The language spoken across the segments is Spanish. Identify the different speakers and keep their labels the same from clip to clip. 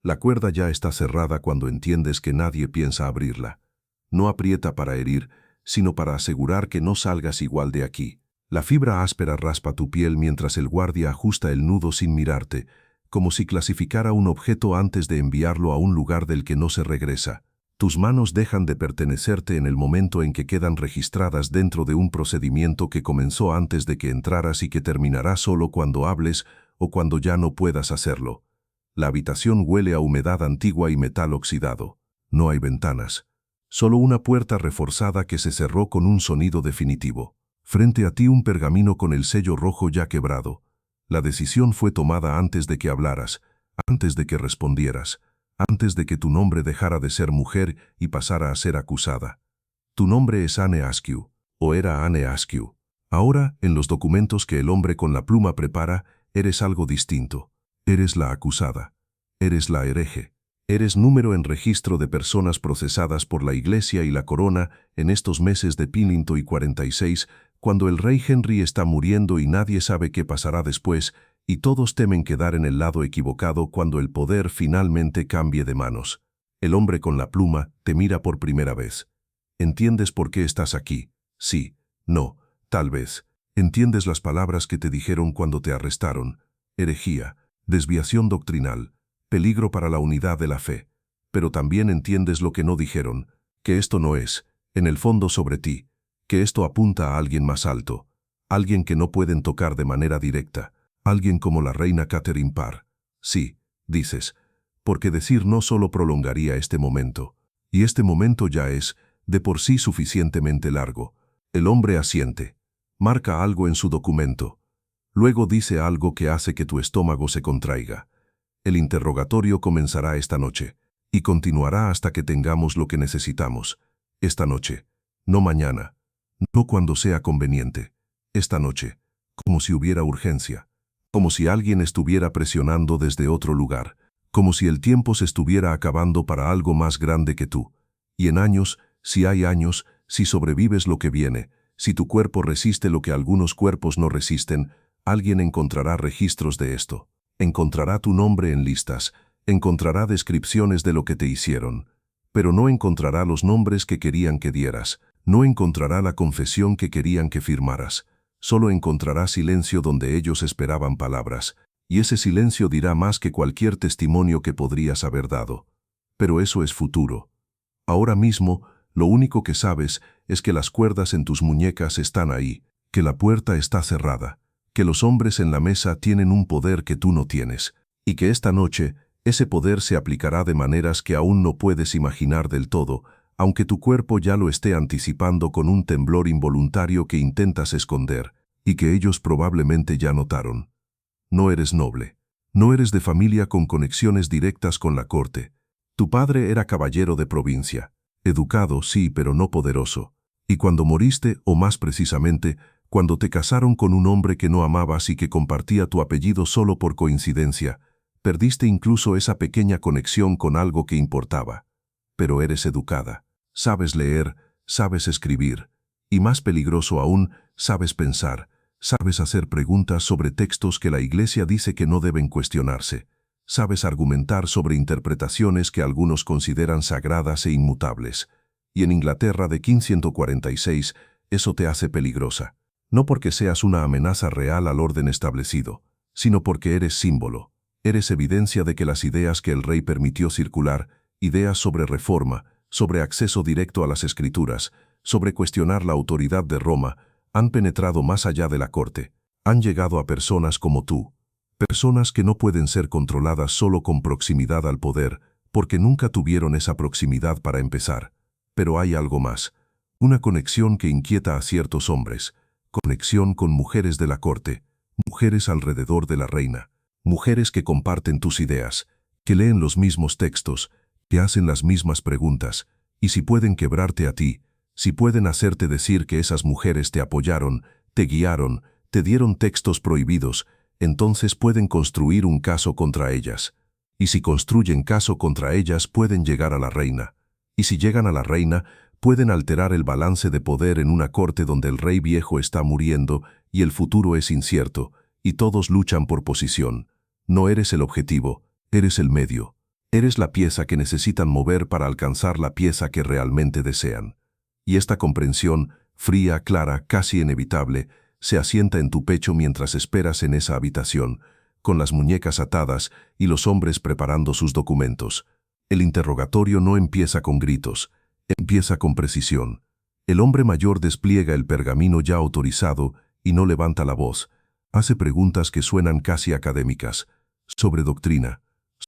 Speaker 1: La cuerda ya está cerrada cuando entiendes que nadie piensa abrirla. No aprieta para herir, sino para asegurar que no salgas igual de aquí. La fibra áspera raspa tu piel mientras el guardia ajusta el nudo sin mirarte, como si clasificara un objeto antes de enviarlo a un lugar del que no se regresa. Tus manos dejan de pertenecerte en el momento en que quedan registradas dentro de un procedimiento que comenzó antes de que entraras y que terminará solo cuando hables o cuando ya no puedas hacerlo. La habitación huele a humedad antigua y metal oxidado. No hay ventanas. Solo una puerta reforzada que se cerró con un sonido definitivo. Frente a ti un pergamino con el sello rojo ya quebrado. La decisión fue tomada antes de que hablaras, antes de que respondieras, antes de que tu nombre dejara de ser mujer y pasara a ser acusada. Tu nombre es Anne Askew, o era Anne Askew. Ahora, en los documentos que el hombre con la pluma prepara, eres algo distinto. Eres la acusada. Eres la hereje. Eres número en registro de personas procesadas por la Iglesia y la Corona en estos meses de Pilinto y 46, cuando el rey Henry está muriendo y nadie sabe qué pasará después, y todos temen quedar en el lado equivocado cuando el poder finalmente cambie de manos. El hombre con la pluma te mira por primera vez. ¿Entiendes por qué estás aquí? Sí, no, tal vez. ¿Entiendes las palabras que te dijeron cuando te arrestaron? Herejía, desviación doctrinal, peligro para la unidad de la fe. Pero también entiendes lo que no dijeron, que esto no es, en el fondo sobre ti, que esto apunta a alguien más alto, alguien que no pueden tocar de manera directa, alguien como la reina Catherine Parr. Sí, dices, porque decir no solo prolongaría este momento, y este momento ya es, de por sí suficientemente largo. El hombre asiente, marca algo en su documento, luego dice algo que hace que tu estómago se contraiga. El interrogatorio comenzará esta noche, y continuará hasta que tengamos lo que necesitamos. Esta noche, no mañana, no cuando sea conveniente. Esta noche, como si hubiera urgencia, como si alguien estuviera presionando desde otro lugar, como si el tiempo se estuviera acabando para algo más grande que tú. Y en años, si hay años, si sobrevives lo que viene, si tu cuerpo resiste lo que algunos cuerpos no resisten, alguien encontrará registros de esto. Encontrará tu nombre en listas, encontrará descripciones de lo que te hicieron, pero no encontrará los nombres que querían que dieras, no encontrará la confesión que querían que firmaras, solo encontrará silencio donde ellos esperaban palabras, y ese silencio dirá más que cualquier testimonio que podrías haber dado. Pero eso es futuro. Ahora mismo, lo único que sabes es que las cuerdas en tus muñecas están ahí, que la puerta está cerrada, que los hombres en la mesa tienen un poder que tú no tienes, y que esta noche ese poder se aplicará de maneras que aún no puedes imaginar del todo, aunque tu cuerpo ya lo esté anticipando con un temblor involuntario que intentas esconder, y que ellos probablemente ya notaron. No eres noble. No eres de familia con conexiones directas con la corte. Tu padre era caballero de provincia. Educado, sí, pero no poderoso. Y cuando moriste, o más precisamente, cuando te casaron con un hombre que no amabas y que compartía tu apellido solo por coincidencia, perdiste incluso esa pequeña conexión con algo que importaba. Pero eres educada. Sabes leer, sabes escribir. Y más peligroso aún, sabes pensar. Sabes hacer preguntas sobre textos que la Iglesia dice que no deben cuestionarse. Sabes argumentar sobre interpretaciones que algunos consideran sagradas e inmutables. Y en Inglaterra de 1546, eso te hace peligrosa. No porque seas una amenaza real al orden establecido, sino porque eres símbolo. Eres evidencia de que las ideas que el rey permitió circular, ideas sobre reforma, sobre acceso directo a las escrituras, sobre cuestionar la autoridad de Roma, han penetrado más allá de la corte. Han llegado a personas como tú. Personas que no pueden ser controladas solo con proximidad al poder, porque nunca tuvieron esa proximidad para empezar. Pero hay algo más. Una conexión que inquieta a ciertos hombres. Conexión con mujeres de la corte. Mujeres alrededor de la reina. Mujeres que comparten tus ideas, que leen los mismos textos, que hacen las mismas preguntas, y si pueden quebrarte a ti, si pueden hacerte decir que esas mujeres te apoyaron, te guiaron, te dieron textos prohibidos, entonces pueden construir un caso contra ellas. Y si construyen caso contra ellas, pueden llegar a la reina. Y si llegan a la reina, pueden alterar el balance de poder en una corte donde el rey viejo está muriendo y el futuro es incierto, y todos luchan por posición. No eres el objetivo, eres el medio. Eres la pieza que necesitan mover para alcanzar la pieza que realmente desean. Y esta comprensión, fría, clara, casi inevitable, se asienta en tu pecho mientras esperas en esa habitación, con las muñecas atadas y los hombres preparando sus documentos. El interrogatorio no empieza con gritos, empieza con precisión. El hombre mayor despliega el pergamino ya autorizado y no levanta la voz. Hace preguntas que suenan casi académicas, sobre doctrina,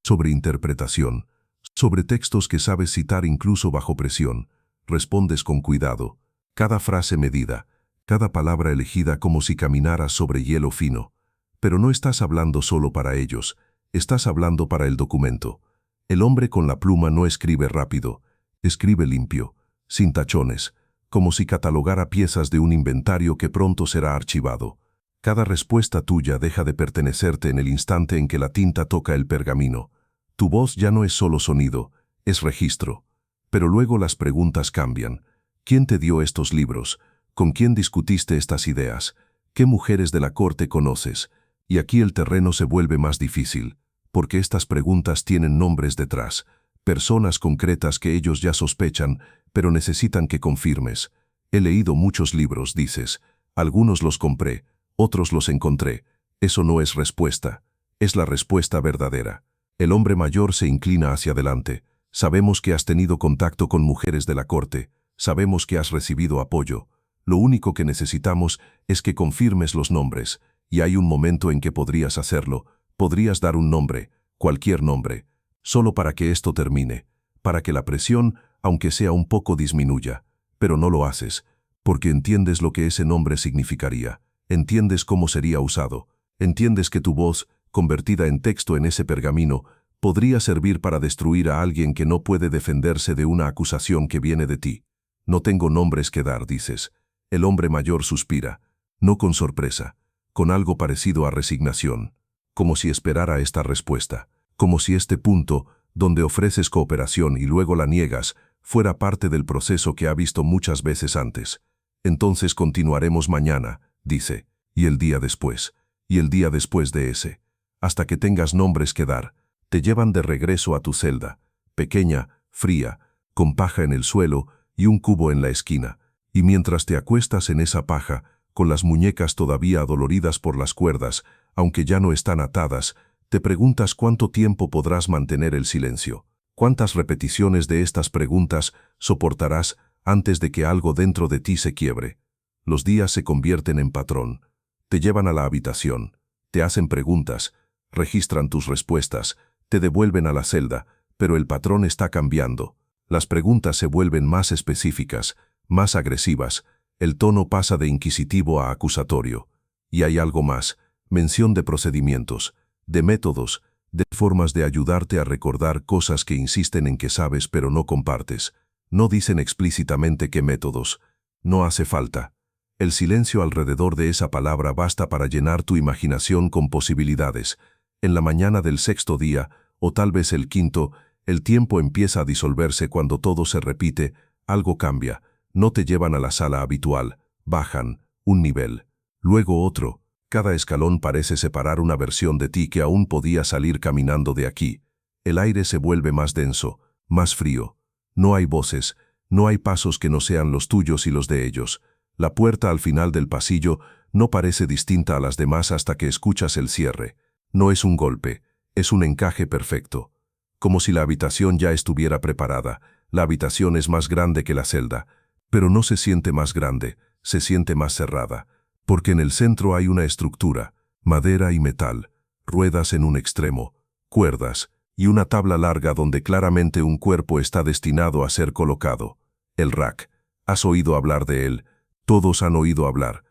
Speaker 1: sobre interpretación, sobre textos que sabes citar incluso bajo presión. Respondes con cuidado, cada frase medida, cada palabra elegida como si caminaras sobre hielo fino. Pero no estás hablando solo para ellos, estás hablando para el documento. El hombre con la pluma no escribe rápido, escribe limpio, sin tachones, como si catalogara piezas de un inventario que pronto será archivado. Cada respuesta tuya deja de pertenecerte en el instante en que la tinta toca el pergamino. Tu voz ya no es solo sonido, es registro. Pero luego las preguntas cambian. ¿Quién te dio estos libros? ¿Con quién discutiste estas ideas? ¿Qué mujeres de la corte conoces? Y aquí el terreno se vuelve más difícil, porque estas preguntas tienen nombres detrás, personas concretas que ellos ya sospechan, pero necesitan que confirmes. He leído muchos libros, dices. Algunos los compré, otros los encontré. Eso no es respuesta, es la respuesta verdadera. El hombre mayor se inclina hacia adelante. Sabemos que has tenido contacto con mujeres de la corte, sabemos que has recibido apoyo. Lo único que necesitamos es que confirmes los nombres, y hay un momento en que podrías hacerlo, podrías dar un nombre, cualquier nombre, solo para que esto termine, para que la presión, aunque sea un poco, disminuya. Pero no lo haces, porque entiendes lo que ese nombre significaría, entiendes cómo sería usado, entiendes que tu voz, convertida en texto en ese pergamino, podría servir para destruir a alguien que no puede defenderse de una acusación que viene de ti. No tengo nombres que dar, dices. El hombre mayor suspira, no con sorpresa, con algo parecido a resignación, como si esperara esta respuesta, como si este punto, donde ofreces cooperación y luego la niegas, fuera parte del proceso que ha visto muchas veces antes. Entonces continuaremos mañana, dice, y el día después, y el día después de ese, hasta que tengas nombres que dar. Te llevan de regreso a tu celda, pequeña, fría, con paja en el suelo y un cubo en la esquina, y mientras te acuestas en esa paja, con las muñecas todavía adoloridas por las cuerdas, aunque ya no están atadas, te preguntas cuánto tiempo podrás mantener el silencio, cuántas repeticiones de estas preguntas soportarás antes de que algo dentro de ti se quiebre. Los días se convierten en patrón. Te llevan a la habitación, te hacen preguntas, registran tus respuestas, te devuelven a la celda, pero el patrón está cambiando. Las preguntas se vuelven más específicas, más agresivas, el tono pasa de inquisitivo a acusatorio. Y hay algo más, mención de procedimientos, de métodos, de formas de ayudarte a recordar cosas que insisten en que sabes pero no compartes. No dicen explícitamente qué métodos. No hace falta. El silencio alrededor de esa palabra basta para llenar tu imaginación con posibilidades. En la mañana del sexto día, o tal vez el quinto, el tiempo empieza a disolverse cuando todo se repite, algo cambia. No te llevan a la sala habitual, bajan, un nivel, luego otro. Cada escalón parece separar una versión de ti que aún podía salir caminando de aquí. El aire se vuelve más denso, más frío. No hay voces, no hay pasos que no sean los tuyos y los de ellos. La puerta al final del pasillo no parece distinta a las demás hasta que escuchas el cierre. No es un golpe, es un encaje perfecto. Como si la habitación ya estuviera preparada. La habitación es más grande que la celda, pero no se siente más grande, se siente más cerrada. Porque en el centro hay una estructura, madera y metal, ruedas en un extremo, cuerdas, y una tabla larga donde claramente un cuerpo está destinado a ser colocado. El rack. Has oído hablar de él, todos han oído hablar.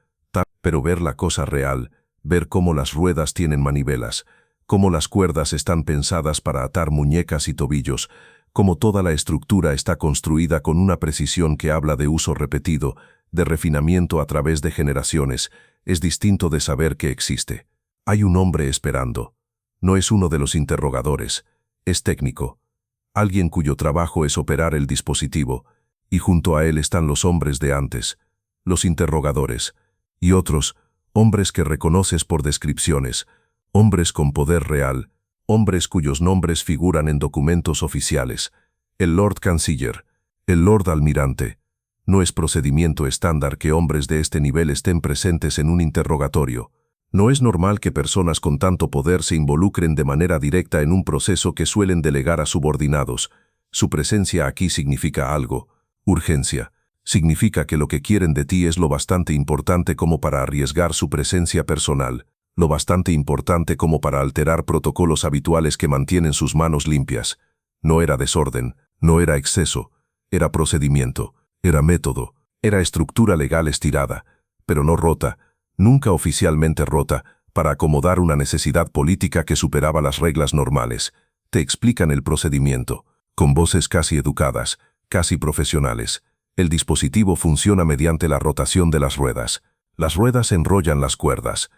Speaker 1: Pero ver la cosa real, ver cómo las ruedas tienen manivelas, cómo las cuerdas están pensadas para atar muñecas y tobillos, cómo toda la estructura está construida con una precisión que habla de uso repetido, de refinamiento a través de generaciones, es distinto de saber que existe. Hay un hombre esperando. No es uno de los interrogadores, es técnico. Alguien cuyo trabajo es operar el dispositivo, y junto a él están los hombres de antes, los interrogadores, y otros, hombres que reconoces por descripciones, hombres con poder real, hombres cuyos nombres figuran en documentos oficiales. El Lord Canciller, el Lord Almirante. No es procedimiento estándar que hombres de este nivel estén presentes en un interrogatorio. No es normal que personas con tanto poder se involucren de manera directa en un proceso que suelen delegar a subordinados. Su presencia aquí significa algo. Urgencia. Significa que lo que quieren de ti es lo bastante importante como para arriesgar su presencia personal, lo bastante importante como para alterar protocolos habituales que mantienen sus manos limpias. No era desorden, no era exceso, era procedimiento, era método, era estructura legal estirada, pero no rota, nunca oficialmente rota, para acomodar una necesidad política que superaba las reglas normales. Te explican el procedimiento, con voces casi educadas, casi profesionales. El dispositivo funciona mediante la rotación de las ruedas. Las ruedas enrollan las cuerdas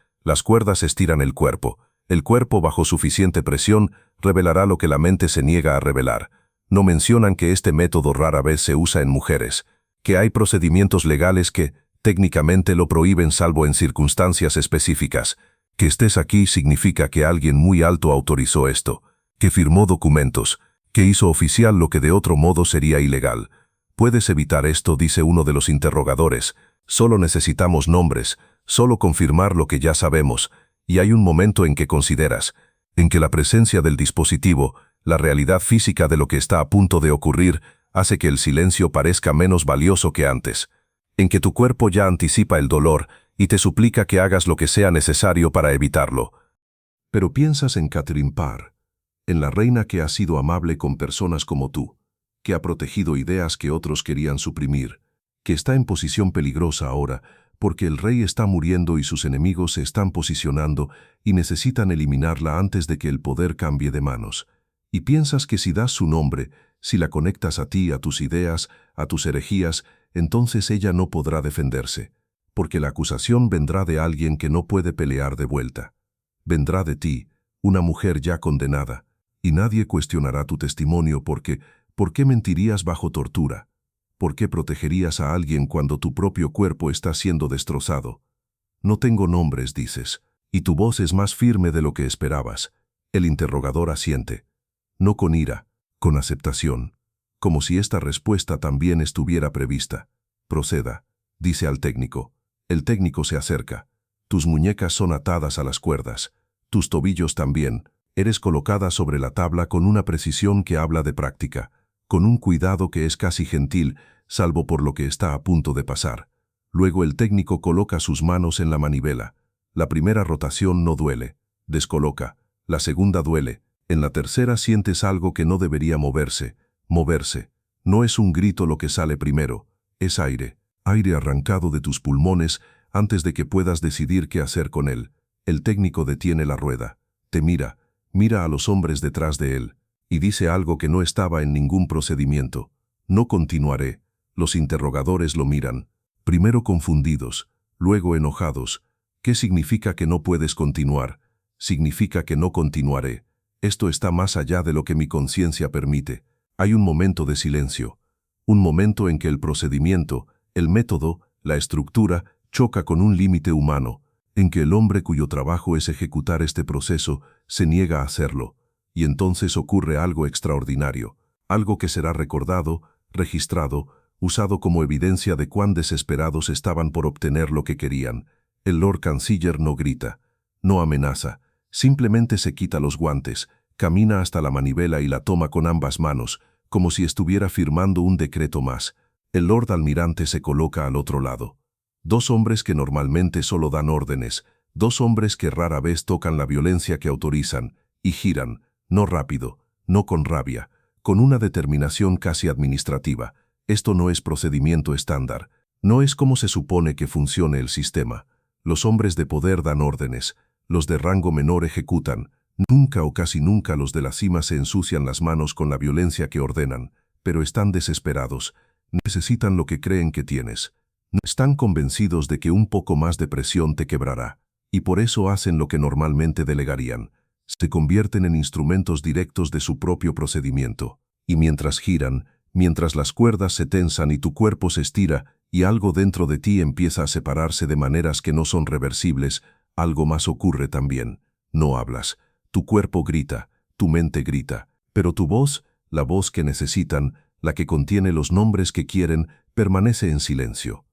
Speaker 1: estiran el cuerpo bajo suficiente presión revelará lo que la mente se niega a revelar. No mencionan que este método rara vez se usa en mujeres, que hay procedimientos legales que, técnicamente lo prohíben salvo en circunstancias específicas. Que estés aquí significa que alguien muy alto autorizó esto, que firmó documentos, que hizo oficial lo que de otro modo sería ilegal. Puedes evitar esto, dice uno de los interrogadores. Solo necesitamos nombres, solo confirmar lo que ya sabemos, y hay un momento en que consideras, en que la presencia del dispositivo, la realidad física de lo que está a punto de ocurrir, hace que el silencio parezca menos valioso que antes, en que tu cuerpo ya anticipa el dolor y te suplica que hagas lo que sea necesario para evitarlo. Pero piensas en Catherine Parr, en la reina que ha sido amable con personas como tú, que ha protegido ideas que otros querían suprimir, que está en posición peligrosa ahora, porque el rey está muriendo y sus enemigos se están posicionando y necesitan eliminarla antes de que el poder cambie de manos. Y piensas que si das su nombre, si la conectas a ti, a tus ideas, a tus herejías, entonces ella no podrá defenderse, porque la acusación vendrá de alguien que no puede pelear de vuelta. Vendrá de ti, una mujer ya condenada, y nadie cuestionará tu testimonio porque, ¿por qué mentirías bajo tortura? ¿Por qué protegerías a alguien cuando tu propio cuerpo está siendo destrozado? No tengo nombres, dices, y tu voz es más firme de lo que esperabas. El interrogador asiente. No con ira, con aceptación, como si esta respuesta también estuviera prevista. Proceda, dice al técnico. El técnico se acerca. Tus muñecas son atadas a las cuerdas. Tus tobillos también. Eres colocada sobre la tabla con una precisión que habla de práctica, con un cuidado que es casi gentil, salvo por lo que está a punto de pasar. Luego el técnico coloca sus manos en la manivela. La primera rotación no duele. Descoloca. La segunda duele. En la tercera sientes algo que no debería moverse. Moverse. No es un grito lo que sale primero. Es aire. Aire arrancado de tus pulmones antes de que puedas decidir qué hacer con él. El técnico detiene la rueda. Te mira. Mira a los hombres detrás de él. Y dice algo que no estaba en ningún procedimiento. No continuaré. Los interrogadores lo miran. Primero confundidos, luego enojados. ¿Qué significa que no puedes continuar? Significa que no continuaré. Esto está más allá de lo que mi conciencia permite. Hay un momento de silencio. Un momento en que el procedimiento, el método, la estructura, choca con un límite humano, en que el hombre cuyo trabajo es ejecutar este proceso se niega a hacerlo. Y entonces ocurre algo extraordinario, algo que será recordado, registrado, usado como evidencia de cuán desesperados estaban por obtener lo que querían. El Lord Canciller no grita, no amenaza, simplemente se quita los guantes, camina hasta la manivela y la toma con ambas manos, como si estuviera firmando un decreto más. El Lord Almirante se coloca al otro lado. Dos hombres que normalmente solo dan órdenes, dos hombres que rara vez tocan la violencia que autorizan, y giran, no rápido, no con rabia, con una determinación casi administrativa. Esto no es procedimiento estándar, no es como se supone que funcione el sistema. Los hombres de poder dan órdenes, los de rango menor ejecutan. Nunca o casi nunca los de la cima se ensucian las manos con la violencia que ordenan, pero están desesperados, necesitan lo que creen que tienes. Están convencidos de que un poco más de presión te quebrará, y por eso hacen lo que normalmente delegarían. Se convierten en instrumentos directos de su propio procedimiento, y mientras giran, mientras las cuerdas se tensan y tu cuerpo se estira y algo dentro de ti empieza a separarse de maneras que no son reversibles, algo más ocurre también. No hablas. Tu cuerpo grita, tu mente grita, pero tu voz, la voz que necesitan, la que contiene los nombres que quieren, permanece en silencio.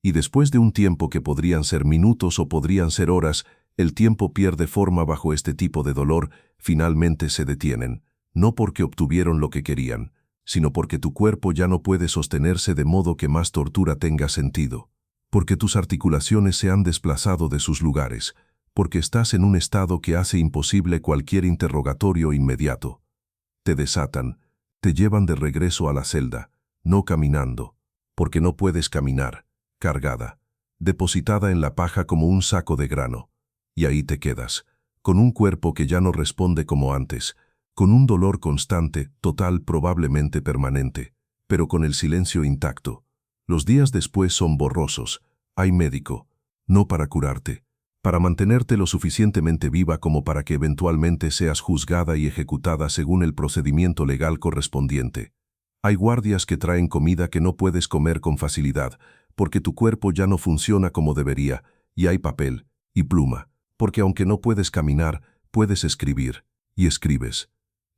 Speaker 1: Y después de un tiempo que podrían ser minutos o podrían ser horas, el tiempo pierde forma bajo este tipo de dolor, finalmente se detienen, no porque obtuvieron lo que querían, sino porque tu cuerpo ya no puede sostenerse de modo que más tortura tenga sentido, porque tus articulaciones se han desplazado de sus lugares, porque estás en un estado que hace imposible cualquier interrogatorio inmediato. Te desatan, te llevan de regreso a la celda, no caminando, porque no puedes caminar, cargada, depositada en la paja como un saco de grano, y ahí te quedas, con un cuerpo que ya no responde como antes, con un dolor constante, total, probablemente permanente, pero con el silencio intacto. Los días después son borrosos. Hay médico, no para curarte, para mantenerte lo suficientemente viva como para que eventualmente seas juzgada y ejecutada según el procedimiento legal correspondiente. Hay guardias que traen comida que no puedes comer con facilidad, porque tu cuerpo ya no funciona como debería, y hay papel y pluma, porque aunque no puedes caminar, puedes escribir, y escribes.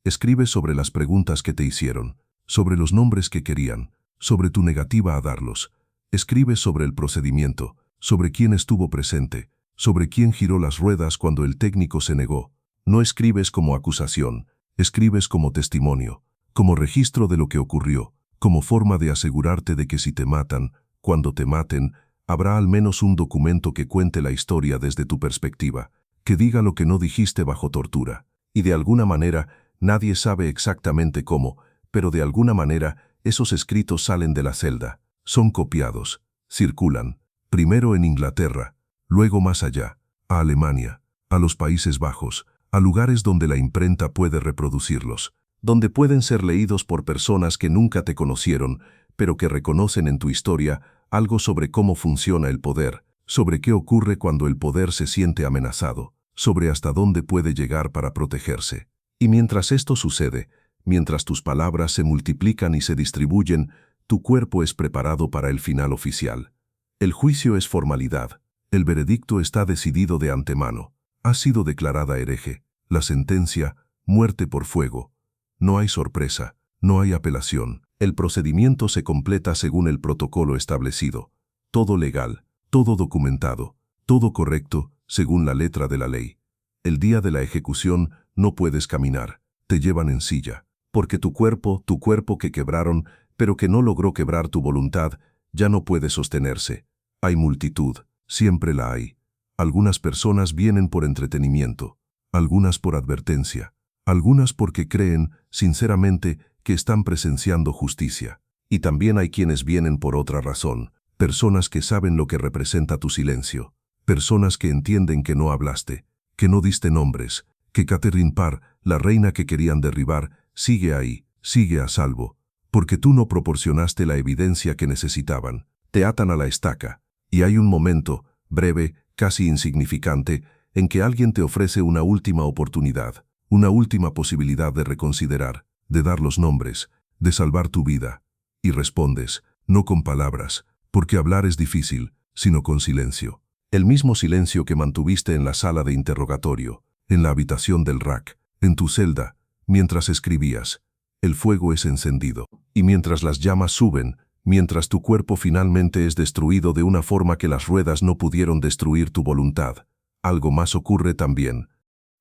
Speaker 1: Escribes sobre las preguntas que te hicieron, sobre los nombres que querían, sobre tu negativa a darlos. Escribes sobre el procedimiento, sobre quién estuvo presente, sobre quién giró las ruedas cuando el técnico se negó. No escribes como acusación, escribes como testimonio, como registro de lo que ocurrió, como forma de asegurarte de que si te matan, cuando te maten, habrá al menos un documento que cuente la historia desde tu perspectiva, que diga lo que no dijiste bajo tortura. Y de alguna manera, nadie sabe exactamente cómo, pero de alguna manera, esos escritos salen de la celda, son copiados, circulan, primero en Inglaterra, luego más allá, a Alemania, a los Países Bajos, a lugares donde la imprenta puede reproducirlos, donde pueden ser leídos por personas que nunca te conocieron, pero que reconocen en tu historia algo sobre cómo funciona el poder, sobre qué ocurre cuando el poder se siente amenazado, sobre hasta dónde puede llegar para protegerse. Y mientras esto sucede, mientras tus palabras se multiplican y se distribuyen, tu cuerpo es preparado para el final oficial. El juicio es formalidad. El veredicto está decidido de antemano. Has sido declarada hereje. La sentencia, muerte por fuego. No hay sorpresa, no hay apelación. El procedimiento se completa según el protocolo establecido. Todo legal, todo documentado, todo correcto, según la letra de la ley. El día de la ejecución no puedes caminar, te llevan en silla, porque tu cuerpo que quebraron, pero que no logró quebrar tu voluntad, ya no puede sostenerse. Hay multitud, siempre la hay. Algunas personas vienen por entretenimiento, algunas por advertencia, algunas porque creen, sinceramente, que están presenciando justicia. Y también hay quienes vienen por otra razón, personas que saben lo que representa tu silencio, personas que entienden que no hablaste, que no diste nombres, que Catherine Parr, la reina que querían derribar, sigue ahí, sigue a salvo, porque tú no proporcionaste la evidencia que necesitaban. Te atan a la estaca, y hay un momento, breve, casi insignificante, en que alguien te ofrece una última oportunidad, una última posibilidad de reconsiderar, de dar los nombres, de salvar tu vida. Y respondes, no con palabras, porque hablar es difícil, sino con silencio. El mismo silencio que mantuviste en la sala de interrogatorio, en la habitación del rack, en tu celda, mientras escribías. El fuego es encendido, y mientras las llamas suben, mientras tu cuerpo finalmente es destruido de una forma que las ruedas no pudieron destruir tu voluntad, algo más ocurre también.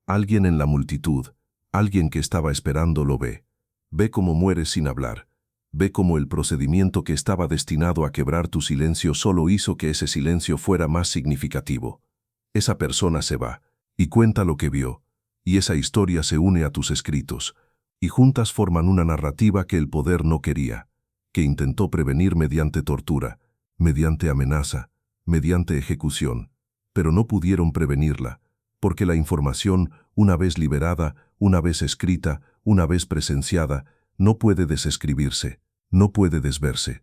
Speaker 1: Alguien en la multitud, alguien que estaba esperando lo ve. Ve cómo mueres sin hablar. Ve cómo el procedimiento que estaba destinado a quebrar tu silencio solo hizo que ese silencio fuera más significativo. Esa persona se va, y cuenta lo que vio, y esa historia se une a tus escritos, y juntas forman una narrativa que el poder no quería, que intentó prevenir mediante tortura, mediante amenaza, mediante ejecución, pero no pudieron prevenirla, porque la información, una vez liberada, una vez escrita, una vez presenciada, no puede desescribirse, no puede desverse.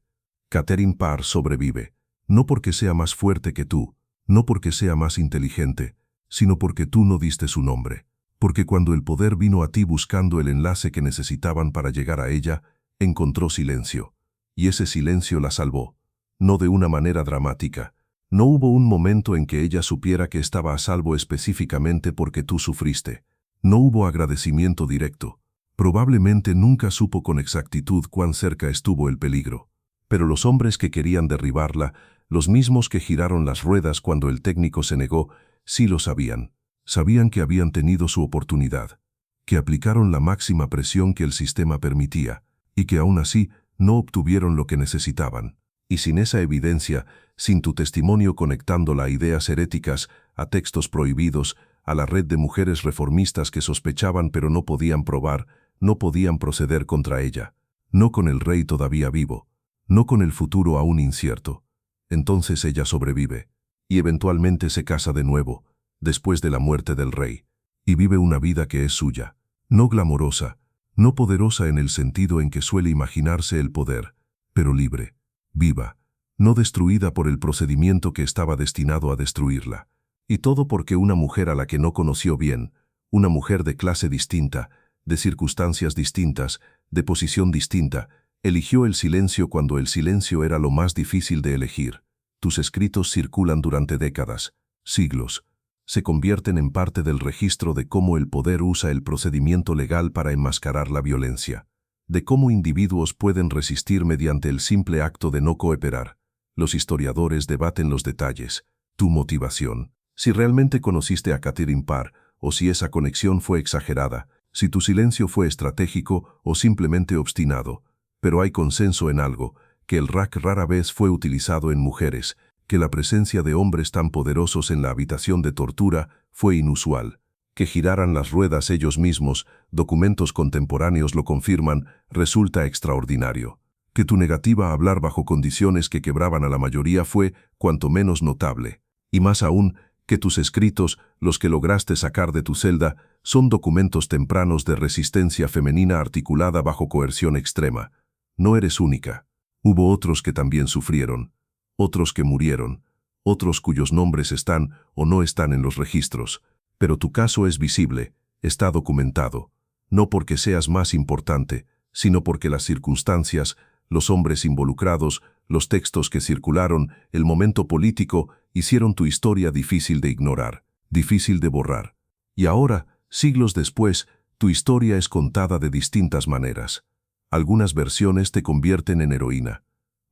Speaker 1: Catherine Parr sobrevive, no porque sea más fuerte que tú, no porque sea más inteligente, sino porque tú no diste su nombre, porque cuando el poder vino a ti buscando el enlace que necesitaban para llegar a ella, encontró silencio, y ese silencio la salvó, no de una manera dramática. No hubo un momento en que ella supiera que estaba a salvo específicamente porque tú sufriste. No hubo agradecimiento directo. Probablemente nunca supo con exactitud cuán cerca estuvo el peligro. Pero los hombres que querían derribarla, los mismos que giraron las ruedas cuando el técnico se negó, sí lo sabían. Sabían que habían tenido su oportunidad, que aplicaron la máxima presión que el sistema permitía, y que aún así no obtuvieron lo que necesitaban. Y sin esa evidencia, sin tu testimonio conectándola a ideas heréticas, a textos prohibidos, a la red de mujeres reformistas que sospechaban pero no podían probar, no podían proceder contra ella, no con el rey todavía vivo, no con el futuro aún incierto. Entonces ella sobrevive, y eventualmente se casa de nuevo, después de la muerte del rey, y vive una vida que es suya, no glamorosa, no poderosa en el sentido en que suele imaginarse el poder, pero libre, viva, no destruida por el procedimiento que estaba destinado a destruirla. Y todo porque una mujer a la que no conoció bien, una mujer de clase distinta, de circunstancias distintas, de posición distinta, eligió el silencio cuando el silencio era lo más difícil de elegir. Tus escritos circulan durante décadas, siglos. Se convierten en parte del registro de cómo el poder usa el procedimiento legal para enmascarar la violencia, de cómo individuos pueden resistir mediante el simple acto de no cooperar. Los historiadores debaten los detalles, tu motivación, si realmente conociste a Catherine Parr, o si esa conexión fue exagerada, si tu silencio fue estratégico o simplemente obstinado. Pero hay consenso en algo, que el rack rara vez fue utilizado en mujeres, que la presencia de hombres tan poderosos en la habitación de tortura fue inusual. Que giraran las ruedas ellos mismos, documentos contemporáneos lo confirman, resulta extraordinario. Que tu negativa a hablar bajo condiciones que quebraban a la mayoría fue, cuanto menos notable. Y más aún, que tus escritos, los que lograste sacar de tu celda, son documentos tempranos de resistencia femenina articulada bajo coerción extrema. No eres única. Hubo otros que también sufrieron, otros que murieron, otros cuyos nombres están o no están en los registros. Pero tu caso es visible, está documentado, no porque seas más importante, sino porque las circunstancias, los hombres involucrados, los textos que circularon, el momento político, hicieron tu historia difícil de ignorar, difícil de borrar. Y ahora, siglos después, tu historia es contada de distintas maneras. Algunas versiones te convierten en heroína,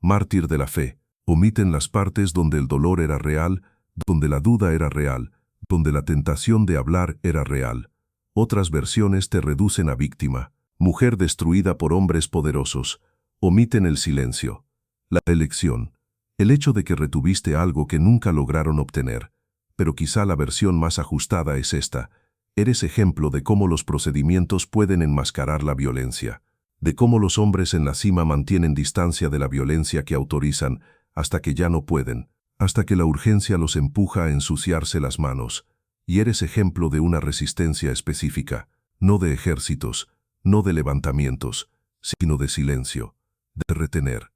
Speaker 1: mártir de la fe, omiten las partes donde el dolor era real, donde la duda era real, donde la tentación de hablar era real. Otras versiones te reducen a víctima, mujer destruida por hombres poderosos, omiten el silencio, la elección, el hecho de que retuviste algo que nunca lograron obtener. Pero quizá la versión más ajustada es esta: eres ejemplo de cómo los procedimientos pueden enmascarar la violencia, de cómo los hombres en la cima mantienen distancia de la violencia que autorizan hasta que ya no pueden, hasta que la urgencia los empuja a ensuciarse las manos. Y eres ejemplo de una resistencia específica, no de ejércitos, no de levantamientos, sino de silencio, de retener,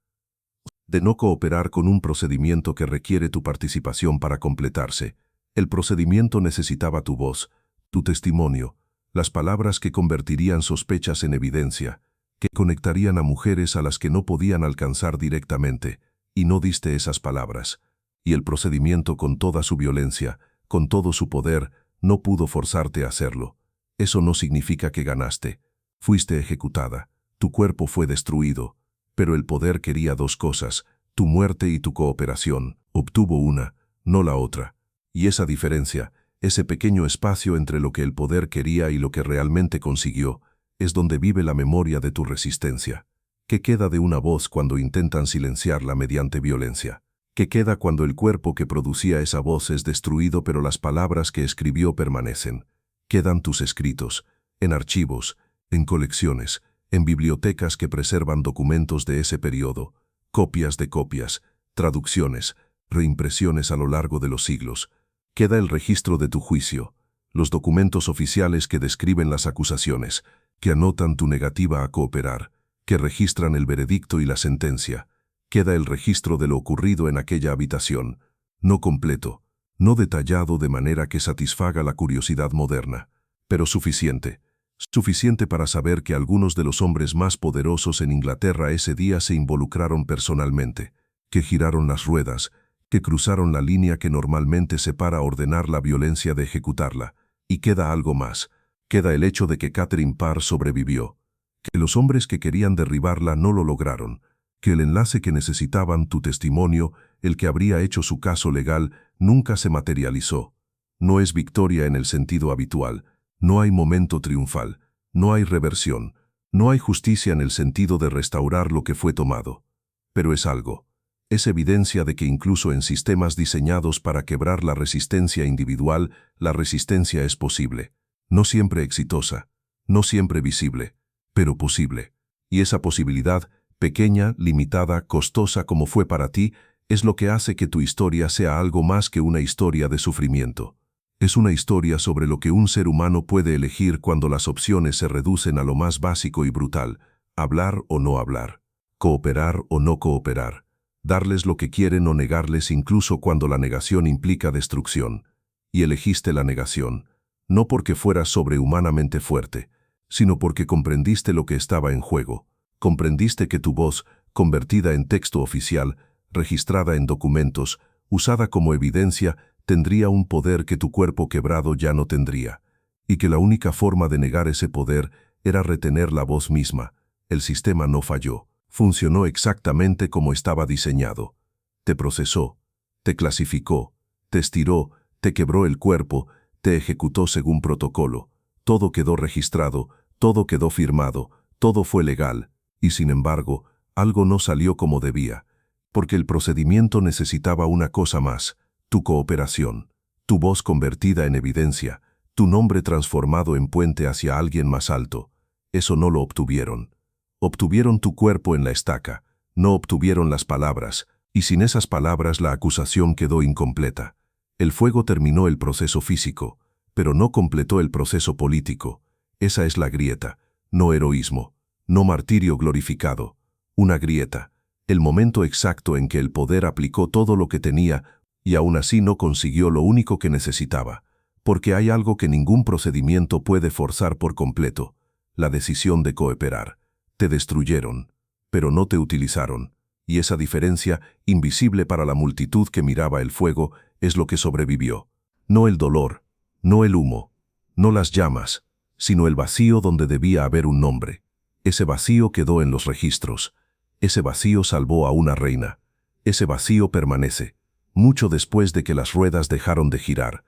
Speaker 1: de no cooperar con un procedimiento que requiere tu participación para completarse. El procedimiento necesitaba tu voz, tu testimonio, las palabras que convertirían sospechas en evidencia, que conectarían a mujeres a las que no podían alcanzar directamente, y no diste esas palabras. Y el procedimiento, con toda su violencia, con todo su poder, no pudo forzarte a hacerlo. Eso no significa que ganaste. Fuiste ejecutada, tu cuerpo fue destruido, pero el poder quería dos cosas, tu muerte y tu cooperación. Obtuvo una, no la otra. Y esa diferencia, ese pequeño espacio entre lo que el poder quería y lo que realmente consiguió, es donde vive la memoria de tu resistencia. ¿Qué queda de una voz cuando intentan silenciarla mediante violencia? ¿Qué queda cuando el cuerpo que producía esa voz es destruido pero las palabras que escribió permanecen? Quedan tus escritos, en archivos, en colecciones, en bibliotecas que preservan documentos de ese periodo, copias de copias, traducciones, reimpresiones a lo largo de los siglos. Queda el registro de tu juicio, los documentos oficiales que describen las acusaciones, que anotan tu negativa a cooperar, que registran el veredicto y la sentencia. Queda el registro de lo ocurrido en aquella habitación, no completo, no detallado de manera que satisfaga la curiosidad moderna, pero suficiente. Suficiente para saber que algunos de los hombres más poderosos en Inglaterra ese día se involucraron personalmente, que giraron las ruedas, que cruzaron la línea que normalmente separa ordenar la violencia de ejecutarla. Y queda algo más. Queda el hecho de que Catherine Parr sobrevivió, que los hombres que querían derribarla no lo lograron, que el enlace que necesitaban, tu testimonio, el que habría hecho su caso legal, nunca se materializó. No es victoria en el sentido habitual, no hay momento triunfal, no hay reversión, no hay justicia en el sentido de restaurar lo que fue tomado. Pero es algo. Es evidencia de que incluso en sistemas diseñados para quebrar la resistencia individual, la resistencia es posible. No siempre exitosa, no siempre visible, pero posible. Y esa posibilidad, pequeña, limitada, costosa como fue para ti, es lo que hace que tu historia sea algo más que una historia de sufrimiento. Es una historia sobre lo que un ser humano puede elegir cuando las opciones se reducen a lo más básico y brutal: hablar o no hablar, cooperar o no cooperar, darles lo que quieren o negarles incluso cuando la negación implica destrucción. Y elegiste la negación, no porque fueras sobrehumanamente fuerte, sino porque comprendiste lo que estaba en juego. Comprendiste que tu voz, convertida en texto oficial, registrada en documentos, usada como evidencia, tendría un poder que tu cuerpo quebrado ya no tendría, y que la única forma de negar ese poder era retener la voz misma. El sistema no falló, funcionó exactamente como estaba diseñado. Te procesó, te clasificó, te estiró, te quebró el cuerpo, te ejecutó según protocolo. Todo quedó registrado, todo quedó firmado, todo fue legal, y sin embargo, algo no salió como debía, porque el procedimiento necesitaba una cosa más: tu cooperación, tu voz convertida en evidencia, tu nombre transformado en puente hacia alguien más alto. Eso no lo obtuvieron. Obtuvieron tu cuerpo en la estaca, no obtuvieron las palabras, y sin esas palabras la acusación quedó incompleta. El fuego terminó el proceso físico, pero no completó el proceso político. Esa es la grieta, no heroísmo, no martirio glorificado. Una grieta, el momento exacto en que el poder aplicó todo lo que tenía y aún así no consiguió lo único que necesitaba, porque hay algo que ningún procedimiento puede forzar por completo: la decisión de cooperar. Te destruyeron, pero no te utilizaron, y esa diferencia, invisible para la multitud que miraba el fuego, es lo que sobrevivió. No el dolor, no el humo, no las llamas, sino el vacío donde debía haber un nombre. Ese vacío quedó en los registros. Ese vacío salvó a una reina. Ese vacío permanece, mucho después de que las ruedas dejaron de girar.